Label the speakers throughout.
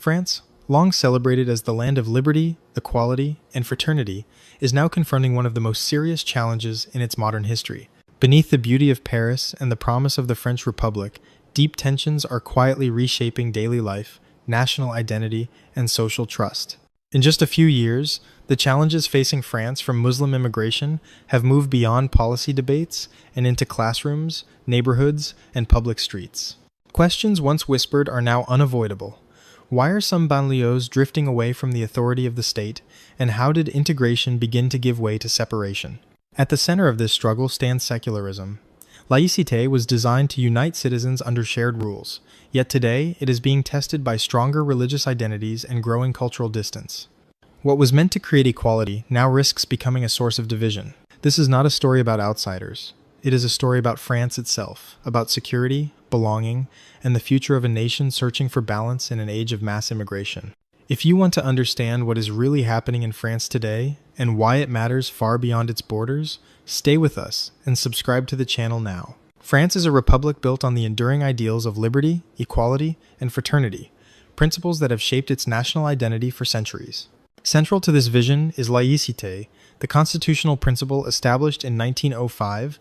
Speaker 1: France, long celebrated as the land of liberty, equality, and fraternity, is now confronting one of the most serious challenges in its modern history. Beneath the beauty of Paris and the promise of the French Republic, deep tensions are quietly reshaping daily life, national identity, and social trust. In just a few years, the challenges facing France from Muslim immigration have moved beyond policy debates and into classrooms, neighborhoods, and public streets. Questions once whispered are now unavoidable. Why are some banlieues drifting away from the authority of the state, and how did integration begin to give way to separation? At the center of this struggle stands secularism. Laïcité was designed to unite citizens under shared rules, yet today it is being tested by stronger religious identities and growing cultural distance. What was meant to create equality now risks becoming a source of division. This is not a story about outsiders. It is a story about France itself, about security, belonging, and the future of a nation searching for balance in an age of mass immigration. If you want to understand what is really happening in France today and why it matters far beyond its borders, stay with us and subscribe to the channel now. France is a republic built on the enduring ideals of liberty, equality, and fraternity, principles that have shaped its national identity for centuries. Central to this vision is laïcité, the constitutional principle established in 1905,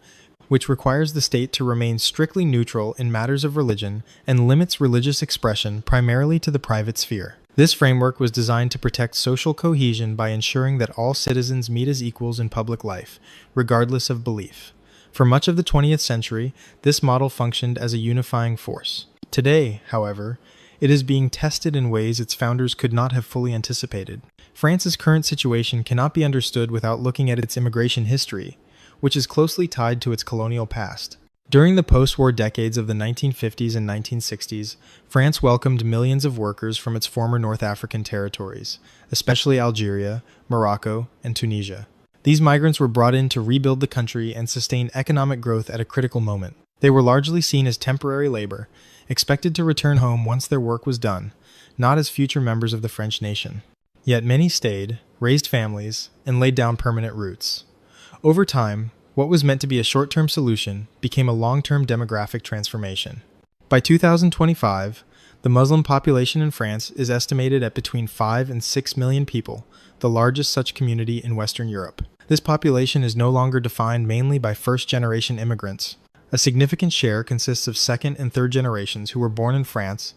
Speaker 1: which requires the state to remain strictly neutral in matters of religion and limits religious expression primarily to the private sphere. This framework was designed to protect social cohesion by ensuring that all citizens meet as equals in public life, regardless of belief. For much of the 20th century, this model functioned as a unifying force. Today, however, it is being tested in ways its founders could not have fully anticipated. France's current situation cannot be understood without looking at its immigration history, which is closely tied to its colonial past. During the post-war decades of the 1950s and 1960s, France welcomed millions of workers from its former North African territories, especially Algeria, Morocco, and Tunisia. These migrants were brought in to rebuild the country and sustain economic growth at a critical moment. They were largely seen as temporary labor, expected to return home once their work was done, not as future members of the French nation. Yet many stayed, raised families, and laid down permanent roots. Over time, what was meant to be a short-term solution became a long-term demographic transformation. By 2025, the Muslim population in France is estimated at between 5 and 6 million people, the largest such community in Western Europe. This population is no longer defined mainly by first-generation immigrants. A significant share consists of second and third generations who were born in France,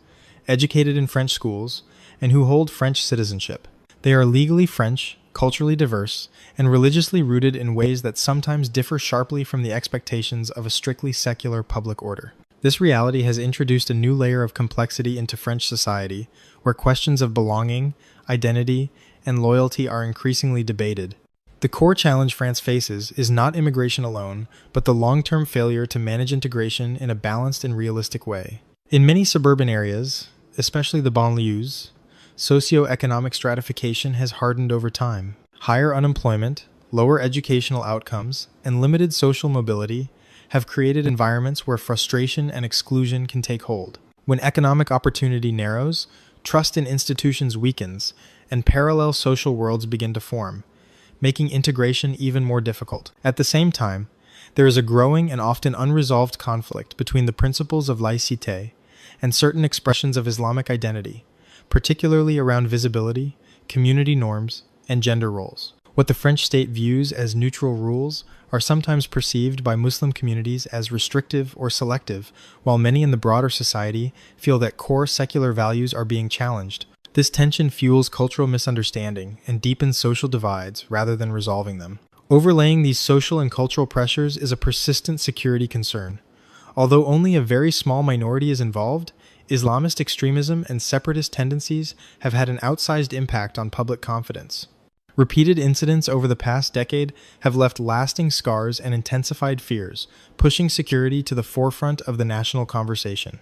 Speaker 1: educated in French schools, and who hold French citizenship. They are legally French, culturally diverse, and religiously rooted in ways that sometimes differ sharply from the expectations of a strictly secular public order. This reality has introduced a new layer of complexity into French society, where questions of belonging, identity, and loyalty are increasingly debated. The core challenge France faces is not immigration alone, but the long-term failure to manage integration in a balanced and realistic way. In many suburban areas, especially the banlieues, socioeconomic stratification has hardened over time. Higher unemployment, lower educational outcomes, and limited social mobility have created environments where frustration and exclusion can take hold. When economic opportunity narrows, trust in institutions weakens, and parallel social worlds begin to form, making integration even more difficult. At the same time, there is a growing and often unresolved conflict between the principles of laïcité and certain expressions of Islamic identity, particularly around visibility, community norms, and gender roles. What the French state views as neutral rules are sometimes perceived by Muslim communities as restrictive or selective, while many in the broader society feel that core secular values are being challenged. This tension fuels cultural misunderstanding and deepens social divides rather than resolving them. Overlaying these social and cultural pressures is a persistent security concern. Although only a very small minority is involved, Islamist extremism and separatist tendencies have had an outsized impact on public confidence. Repeated incidents over the past decade have left lasting scars and intensified fears, pushing security to the forefront of the national conversation.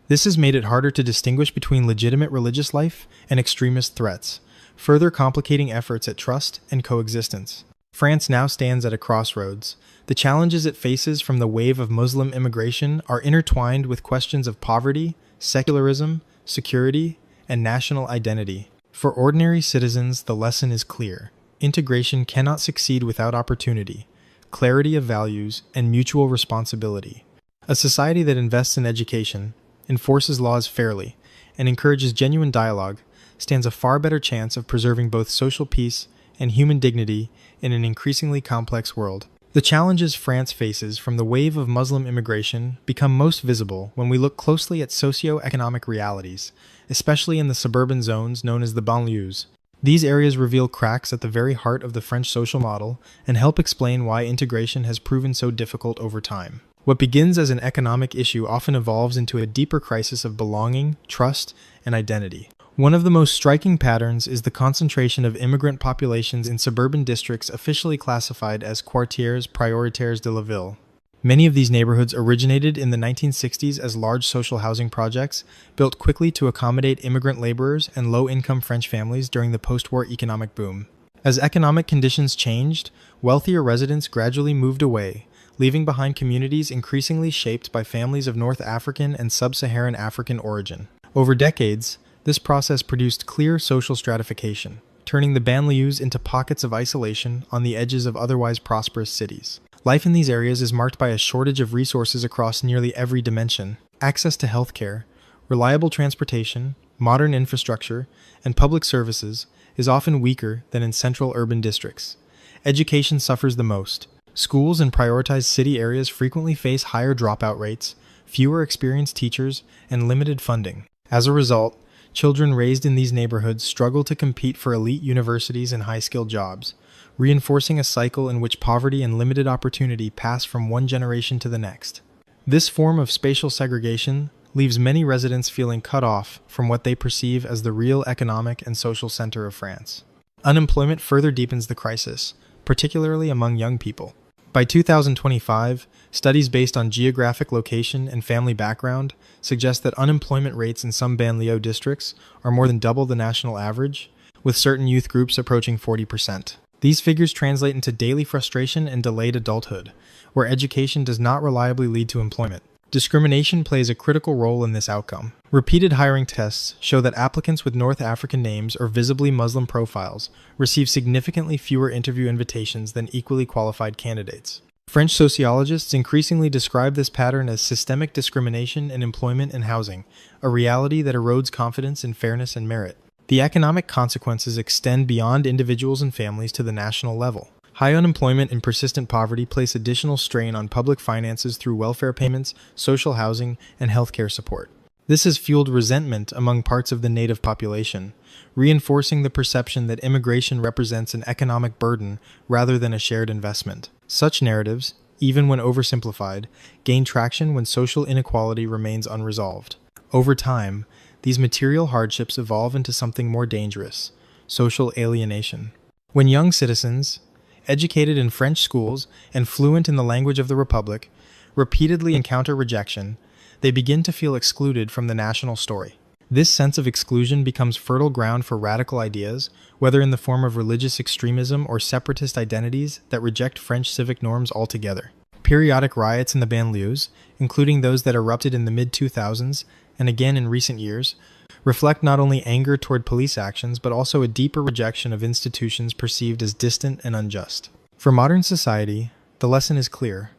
Speaker 1: This has made it harder to distinguish between legitimate religious life and extremist threats, further complicating efforts at trust and coexistence. France now stands at a crossroads. The challenges it faces from the wave of Muslim immigration are intertwined with questions of poverty, secularism, security, and national identity. For ordinary citizens, the lesson is clear. Integration cannot succeed without opportunity, clarity of values, and mutual responsibility. A society that invests in education, enforces laws fairly, and encourages genuine dialogue stands a far better chance of preserving both social peace and human dignity in an increasingly complex world. The challenges France faces from the wave of Muslim immigration become most visible when we look closely at socio-economic realities, especially in the suburban zones known as the banlieues. These areas reveal cracks at the very heart of the French social model and help explain why integration has proven so difficult over time. What begins as an economic issue often evolves into a deeper crisis of belonging, trust, and identity. One of the most striking patterns is the concentration of immigrant populations in suburban districts officially classified as quartiers prioritaires de la ville. Many of these neighborhoods originated in the 1960s as large social housing projects, built quickly to accommodate immigrant laborers and low-income French families during the post-war economic boom. As economic conditions changed, wealthier residents gradually moved away, leaving behind communities increasingly shaped by families of North African and Sub-Saharan African origin. Over decades, this process produced clear social stratification, turning the banlieues into pockets of isolation on the edges of otherwise prosperous cities. Life in these areas is marked by a shortage of resources across nearly every dimension. Access to healthcare, reliable transportation, modern infrastructure, and public services is often weaker than in central urban districts. Education suffers the most. Schools in prioritized city areas frequently face higher dropout rates, fewer experienced teachers, and limited funding. As a result, children raised in these neighborhoods struggle to compete for elite universities and high-skilled jobs, reinforcing a cycle in which poverty and limited opportunity pass from one generation to the next. This form of spatial segregation leaves many residents feeling cut off from what they perceive as the real economic and social center of France. Unemployment further deepens the crisis, particularly among young people. By 2025, studies based on geographic location and family background suggest that unemployment rates in some banlieue districts are more than double the national average, with certain youth groups approaching 40%. These figures translate into daily frustration and delayed adulthood, where education does not reliably lead to employment. Discrimination plays a critical role in this outcome. Repeated hiring tests show that applicants with North African names or visibly Muslim profiles receive significantly fewer interview invitations than equally qualified candidates. French sociologists increasingly describe this pattern as systemic discrimination in employment and housing, a reality that erodes confidence in fairness and merit. The economic consequences extend beyond individuals and families to the national level. High unemployment and persistent poverty place additional strain on public finances through welfare payments, social housing, and healthcare support. This has fueled resentment among parts of the native population, reinforcing the perception that immigration represents an economic burden rather than a shared investment. Such narratives, even when oversimplified, gain traction when social inequality remains unresolved. Over time, these material hardships evolve into something more dangerous: social alienation. When young citizens, educated in French schools and fluent in the language of the Republic, repeatedly encounter rejection, they begin to feel excluded from the national story. This sense of exclusion becomes fertile ground for radical ideas, whether in the form of religious extremism or separatist identities that reject French civic norms altogether. Periodic riots in the banlieues, including those that erupted in the mid-2000s and again in recent years, reflect not only anger toward police actions but also a deeper rejection of institutions perceived as distant and unjust. For modern society, the lesson is clear.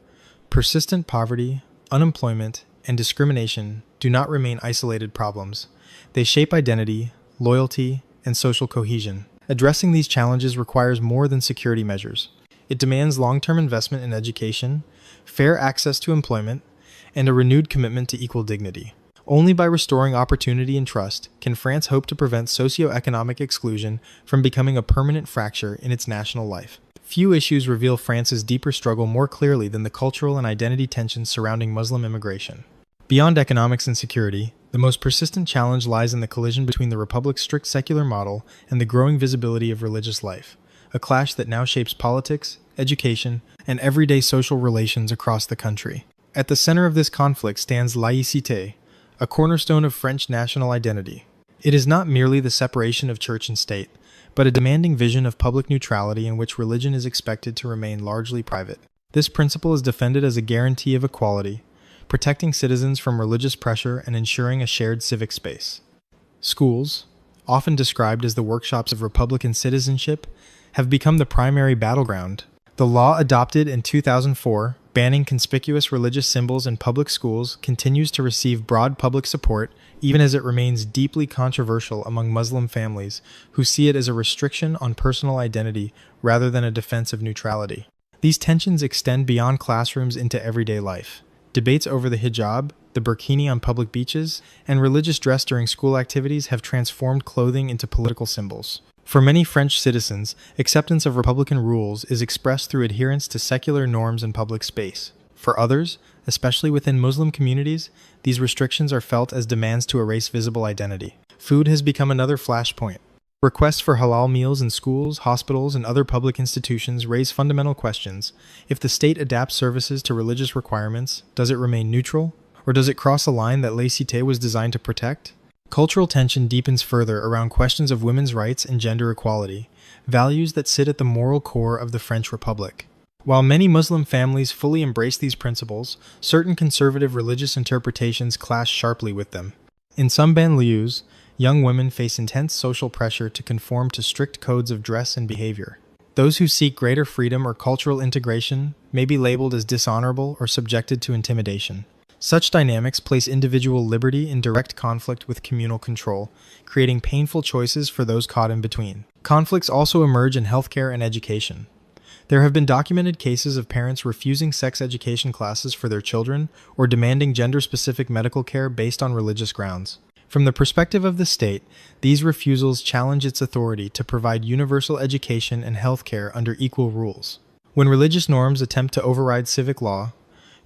Speaker 1: Persistent poverty, unemployment, and discrimination do not remain isolated problems. They shape identity, loyalty, and social cohesion. Addressing these challenges requires more than security measures. It demands long-term investment in education, fair access to employment, and a renewed commitment to equal dignity. Only by restoring opportunity and trust can France hope to prevent socio-economic exclusion from becoming a permanent fracture in its national life. Few issues reveal France's deeper struggle more clearly than the cultural and identity tensions surrounding Muslim immigration. Beyond economics and security, the most persistent challenge lies in the collision between the Republic's strict secular model and the growing visibility of religious life, a clash that now shapes politics, education, and everyday social relations across the country. At the center of this conflict stands laïcité, a cornerstone of French national identity. It is not merely the separation of church and state, but a demanding vision of public neutrality in which religion is expected to remain largely private. This principle is defended as a guarantee of equality, protecting citizens from religious pressure and ensuring a shared civic space. Schools, often described as the workshops of Republican citizenship, have become the primary battleground. The law adopted in 2004, Banning conspicuous religious symbols in public schools continues to receive broad public support, even as it remains deeply controversial among Muslim families who see it as a restriction on personal identity rather than a defense of neutrality. These tensions extend beyond classrooms into everyday life. Debates over the hijab, the burkini on public beaches, and religious dress during school activities have transformed clothing into political symbols. For many French citizens, acceptance of Republican rules is expressed through adherence to secular norms in public space. For others, especially within Muslim communities, these restrictions are felt as demands to erase visible identity. Food has become another flashpoint. Requests for halal meals in schools, hospitals, and other public institutions raise fundamental questions. If the state adapts services to religious requirements, does it remain neutral? Or does it cross a line that laïcité was designed to protect? Cultural tension deepens further around questions of women's rights and gender equality, values that sit at the moral core of the French Republic. While many Muslim families fully embrace these principles, certain conservative religious interpretations clash sharply with them. In some banlieues, young women face intense social pressure to conform to strict codes of dress and behavior. Those who seek greater freedom or cultural integration may be labeled as dishonorable or subjected to intimidation. Such dynamics place individual liberty in direct conflict with communal control, creating painful choices for those caught in between. Conflicts also emerge in healthcare and education. There have been documented cases of parents refusing sex education classes for their children or demanding gender-specific medical care based on religious grounds. From the perspective of the state, these refusals challenge its authority to provide universal education and healthcare under equal rules. When religious norms attempt to override civic law,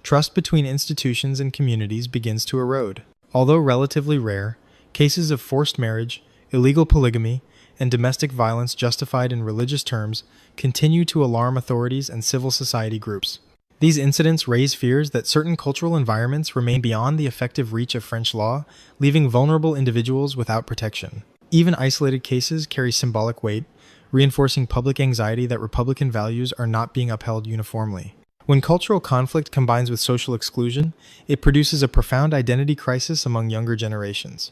Speaker 1: trust between institutions and communities begins to erode. Although relatively rare, cases of forced marriage, illegal polygamy, and domestic violence justified in religious terms continue to alarm authorities and civil society groups. These incidents raise fears that certain cultural environments remain beyond the effective reach of French law, leaving vulnerable individuals without protection. Even isolated cases carry symbolic weight, reinforcing public anxiety that Republican values are not being upheld uniformly. When cultural conflict combines with social exclusion, it produces a profound identity crisis among younger generations.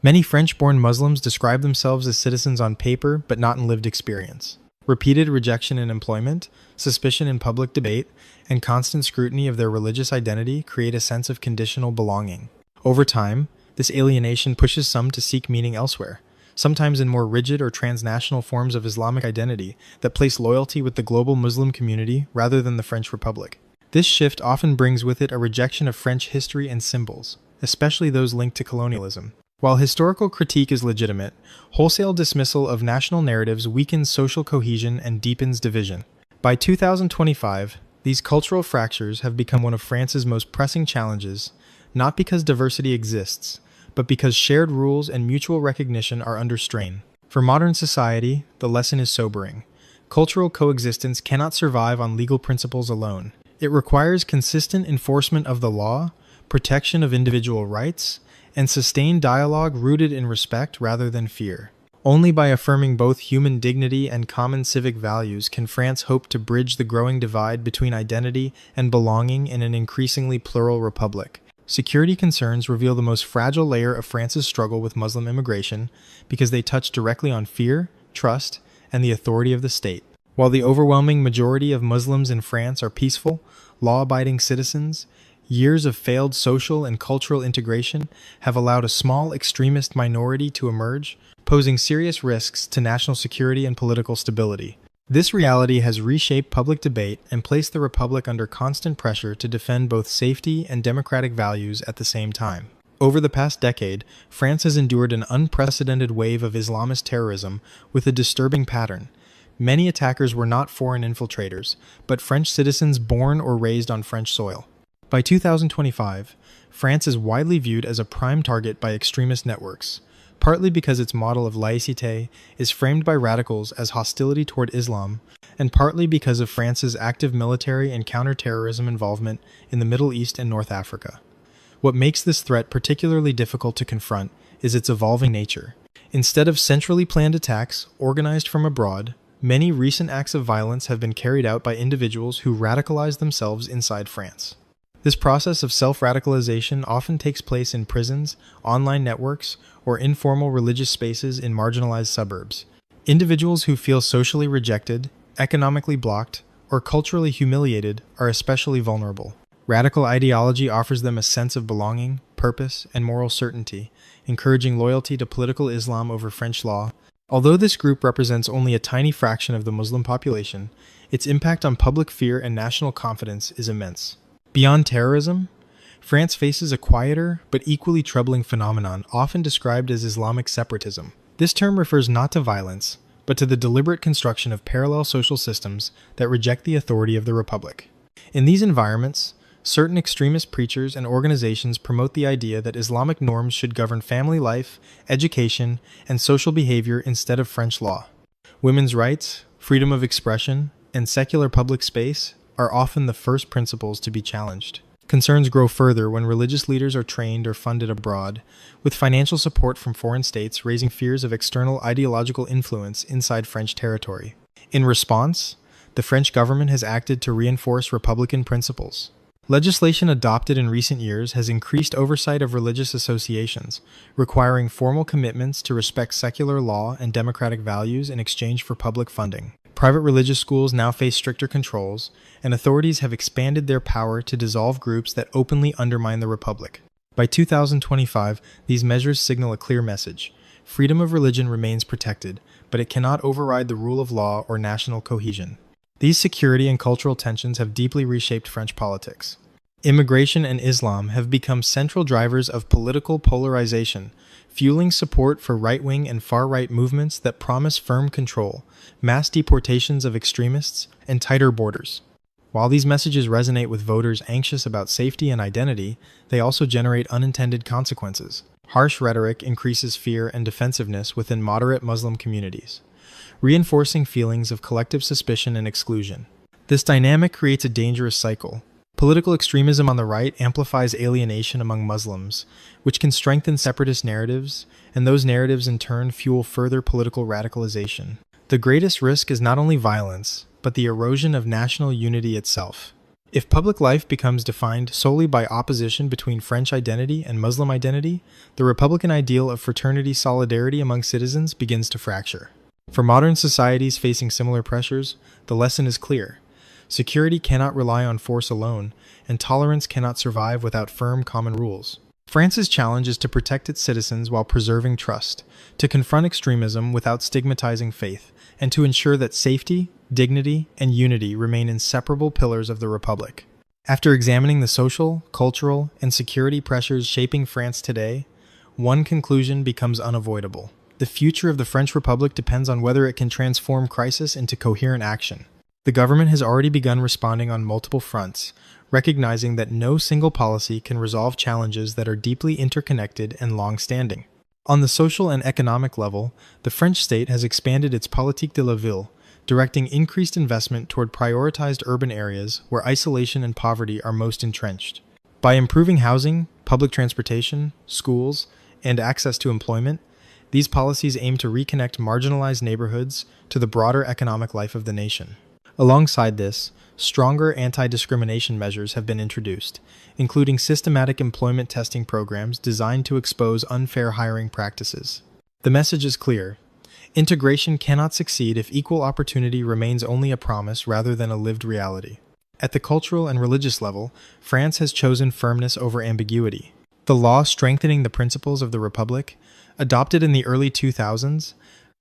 Speaker 1: Many French-born Muslims describe themselves as citizens on paper but not in lived experience. Repeated rejection in employment, suspicion in public debate, and constant scrutiny of their religious identity create a sense of conditional belonging. Over time, this alienation pushes some to seek meaning elsewhere, sometimes in more rigid or transnational forms of Islamic identity that place loyalty with the global Muslim community rather than the French Republic. This shift often brings with it a rejection of French history and symbols, especially those linked to colonialism. While historical critique is legitimate, wholesale dismissal of national narratives weakens social cohesion and deepens division. By 2025, these cultural fractures have become one of France's most pressing challenges, not because diversity exists, but because shared rules and mutual recognition are under strain. For modern society, the lesson is sobering. Cultural coexistence cannot survive on legal principles alone. It requires consistent enforcement of the law, protection of individual rights, and sustained dialogue rooted in respect rather than fear. Only by affirming both human dignity and common civic values can France hope to bridge the growing divide between identity and belonging in an increasingly plural republic. Security concerns reveal the most fragile layer of France's struggle with Muslim immigration because they touch directly on fear, trust, and the authority of the state. While the overwhelming majority of Muslims in France are peaceful, law-abiding citizens, years of failed social and cultural integration have allowed a small extremist minority to emerge, posing serious risks to national security and political stability. This reality has reshaped public debate and placed the Republic under constant pressure to defend both safety and democratic values at the same time. Over the past decade, France has endured an unprecedented wave of Islamist terrorism with a disturbing pattern. Many attackers were not foreign infiltrators, but French citizens born or raised on French soil. By 2025, France is widely viewed as a prime target by extremist networks, partly because its model of laïcité is framed by radicals as hostility toward Islam, and partly because of France's active military and counterterrorism involvement in the Middle East and North Africa. What makes this threat particularly difficult to confront is its evolving nature. Instead of centrally planned attacks organized from abroad, many recent acts of violence have been carried out by individuals who radicalize themselves inside France. This process of self-radicalization often takes place in prisons, online networks, or informal religious spaces in marginalized suburbs. Individuals who feel socially rejected, economically blocked, or culturally humiliated are especially vulnerable. Radical ideology offers them a sense of belonging, purpose, and moral certainty, encouraging loyalty to political Islam over French law. Although this group represents only a tiny fraction of the Muslim population, its impact on public fear and national confidence is immense. Beyond terrorism, France faces a quieter but equally troubling phenomenon often described as Islamic separatism. This term refers not to violence, but to the deliberate construction of parallel social systems that reject the authority of the Republic. In these environments, certain extremist preachers and organizations promote the idea that Islamic norms should govern family life, education, and social behavior instead of French law. Women's rights, freedom of expression, and secular public space are often the first principles to be challenged. Concerns grow further when religious leaders are trained or funded abroad, with financial support from foreign states raising fears of external ideological influence inside French territory. In response, the French government has acted to reinforce republican principles. Legislation adopted in recent years has increased oversight of religious associations, requiring formal commitments to respect secular law and democratic values in exchange for public funding. Private religious schools now face stricter controls, and authorities have expanded their power to dissolve groups that openly undermine the Republic. By 2025, these measures signal a clear message. Freedom of religion remains protected, but it cannot override the rule of law or national cohesion. These security and cultural tensions have deeply reshaped French politics. Immigration and Islam have become central drivers of political polarization, fueling support for right-wing and far-right movements that promise firm control, mass deportations of extremists, and tighter borders. While these messages resonate with voters anxious about safety and identity, they also generate unintended consequences. Harsh rhetoric increases fear and defensiveness within moderate Muslim communities, reinforcing feelings of collective suspicion and exclusion. This dynamic creates a dangerous cycle. Political extremism on the right amplifies alienation among Muslims, which can strengthen separatist narratives, and those narratives in turn fuel further political radicalization. The greatest risk is not only violence, but the erosion of national unity itself. If public life becomes defined solely by opposition between French identity and Muslim identity, the Republican ideal of fraternity solidarity among citizens begins to fracture. For modern societies facing similar pressures, the lesson is clear. Security cannot rely on force alone, and tolerance cannot survive without firm common rules. France's challenge is to protect its citizens while preserving trust, to confront extremism without stigmatizing faith, and to ensure that safety, dignity, and unity remain inseparable pillars of the Republic. After examining the social, cultural, and security pressures shaping France today, one conclusion becomes unavoidable. The future of the French Republic depends on whether it can transform crisis into coherent action. The government has already begun responding on multiple fronts, recognizing that no single policy can resolve challenges that are deeply interconnected and long-standing. On the social and economic level, the French state has expanded its politique de la ville, directing increased investment toward prioritized urban areas where isolation and poverty are most entrenched. By improving housing, public transportation, schools, and access to employment, these policies aim to reconnect marginalized neighborhoods to the broader economic life of the nation. Alongside this, stronger anti-discrimination measures have been introduced, including systematic employment testing programs designed to expose unfair hiring practices. The message is clear. Integration cannot succeed if equal opportunity remains only a promise rather than a lived reality. At the cultural and religious level, France has chosen firmness over ambiguity. The law strengthening the principles of the Republic, adopted in the early 2000s,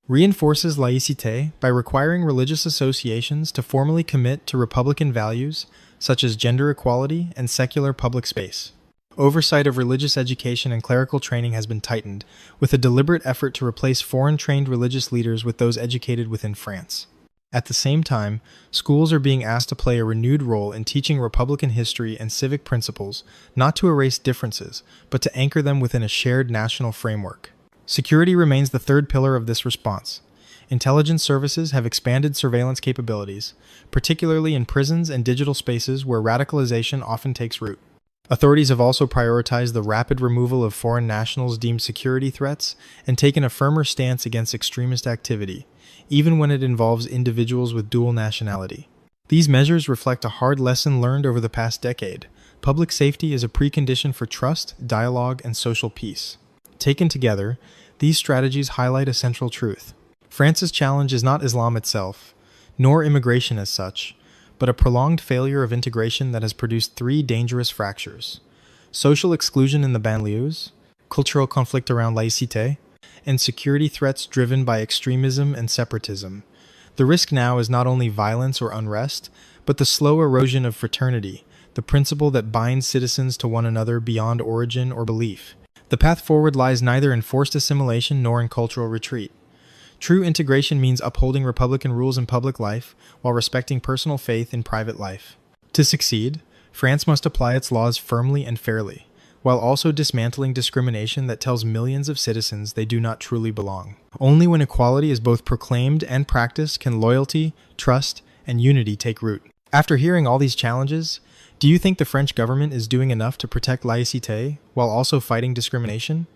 Speaker 1: reinforces laïcité by requiring religious associations to formally commit to Republican values such as gender equality and secular public space. Oversight of religious education and clerical training has been tightened, with a deliberate effort to replace foreign-trained religious leaders with those educated within France. At the same time, schools are being asked to play a renewed role in teaching Republican history and civic principles, not to erase differences, but to anchor them within a shared national framework. Security remains the third pillar of this response. Intelligence services have expanded surveillance capabilities, particularly in prisons and digital spaces where radicalization often takes root. Authorities have also prioritized the rapid removal of foreign nationals deemed security threats and taken a firmer stance against extremist activity, even when it involves individuals with dual nationality. These measures reflect a hard lesson learned over the past decade. Public safety is a precondition for trust, dialogue, and social peace. Taken together, these strategies highlight a central truth. France's challenge is not Islam itself, nor immigration as such, but a prolonged failure of integration that has produced three dangerous fractures: social exclusion in the banlieues, cultural conflict around laïcité, and security threats driven by extremism and separatism. The risk now is not only violence or unrest, but the slow erosion of fraternity, the principle that binds citizens to one another beyond origin or belief. The path forward lies neither in forced assimilation nor in cultural retreat. True integration means upholding republican rules in public life while respecting personal faith in private life. To succeed, France must apply its laws firmly and fairly, while also dismantling discrimination that tells millions of citizens they do not truly belong. Only when equality is both proclaimed and practiced can loyalty, trust, and unity take root. After hearing all these challenges, do you think the French government is doing enough to protect laïcité while also fighting discrimination?